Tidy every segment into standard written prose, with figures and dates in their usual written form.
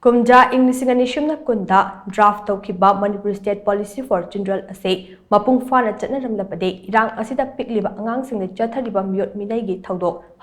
Kumja Inglisingani Shimna Kunda draft Tokiba Manipur State Policy for Children Asi Mapung PHANA CHATNARAMLABADI Irang Asida Pikliba Angang Shing Da Chathariba Meeot Meenei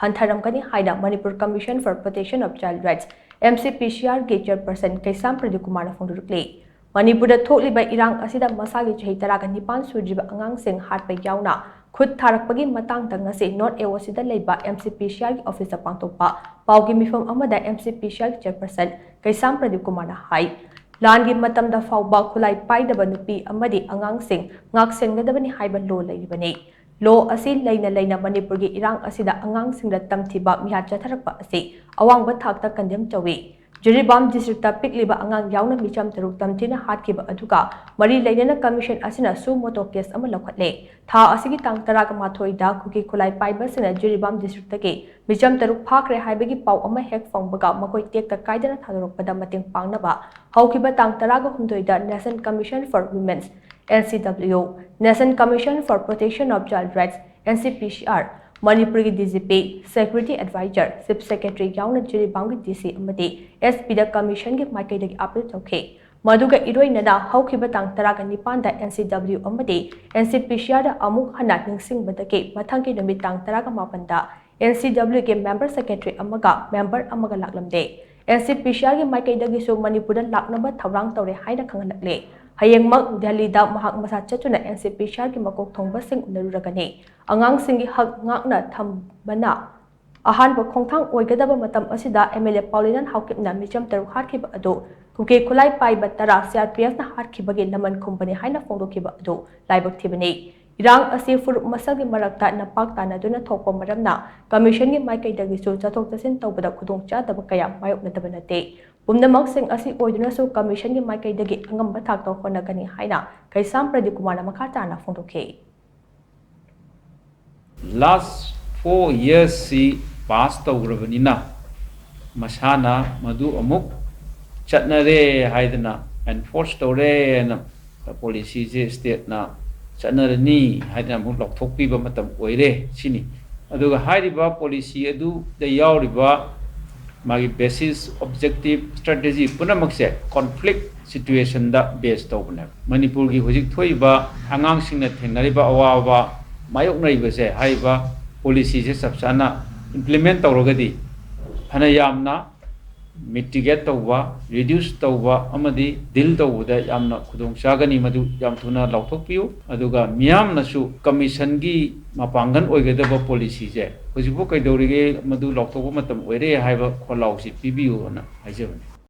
Hantharamgani HAINA Manipur Commission for Protection of Child Rights MCPCR CHAIRPERSON KEISHAM PRADIPKUMAR PHONGDORAKLI Manipur Thokliba Irang Asida Masagi Chahi Taraganipan Sudriba Angang Shing Hatpa Yauna Khud Tharakpagi Matang Tangasi North Awasida Leba MCPCR Officer Pangtokpa Paugi Mifam Amada MCPCR Chairperson KEISHAM PRADIPKUMAR Hai Langi Matamda Fauba Kulai Paidaba Nupi Amadi Angang Shing Ngak Sengadabani Haiba Law Laibani Law Asi Laina Manipurgi Irang Asida Angang Shing Da Tamthiba Meeot Chathariba Asi Awangba Thakta Condemn Tawi Chathariba District Pikliba Angang Yauna Micham Taruk Tamthina Hatkiba Aduga Mari Lainana Commission Asina Su Moto Case Ama Lakhatle Tha Asigi Tang Taraga Mathoida Kuki Kulai Paiba Sina Chathariba District Taki Micham Taruk Phakre Haibagi Pau Ama Hek Fangbaga Makoi Tekta Kaidana Tharokpada Mating Pangnaba Haukiba Tang Taraga Humdoida National Commission for Women's NCW National Commission for Protection of Child Rights NCPCR Manipuri DGP Security Advisor Chief Secretary Yauna Chathariba DC Amadi SP da Commission gi Maikaidagi Appeal Tokhe Maduga Iroinada Haukiba Tang Taraga Nipanda NCW Amadi NCPCR da Amuk Hana Ningsingbadagi Mathangi Numit Tang Taraga Mapanda NCW ge Member Secretary Amaga Member Amaga Laklamde NCPCR gi Maikaidagi Su Manipur Laknaba Thaurang Tore Haina Khangalakle Hayengmak Delhi da Mahak Masa Chatuna NCPCR gi Makok Thongba Sing Unaruragani Angang Singi Hak Ngakna Thambana Ahanba Khongthang Oigadaba Matam Asida MLA Paulinan Haukipna Micham Taruk Hatkiba Ado Kuke Kulai Paiba Tara CRPF na Hatkibagi Laman Company Haina Phongdokiba Ado Laibak Thibani Irang Asi Fur Masagi Marakta Napak Tanaduna Thokpa Maramna Commission gi Maikaidagi Su Chathok Chasin Tawbada Khudong Chadaba Kaya Mayoknadaba Nate Pumnamak Sing Asi Oiduna Su Commission gi Maikaidagi Angamba Thakta Honagani Haina KEISHAM PRADIPKUMAR Makhatana Phongdokhe Last 4 years si pass tawgrabanina masana madu amuk chatnare haidana enforce tawre na policy je state na chatnarani haidana muk lokthokpiba matam oire sini aduga hairiba policy adu da yauriba magi basis objective strategy punamakse conflict situation da based tawbana manipur gi hojik thoiba angang singna thengnariba awaba mayok naibase haiba policy se sabsana implement tawrogadi phana yamna mitigate tawwa reduce tawwa amadi deal tawuda yamna khudong chagani madu yam thuna lauthokpiu aduga miyamna su commission gi mapangan oigadaba policy je hojibo kaidorige madu lauthokba matam oire haiba kholaw si pibiu na haijabani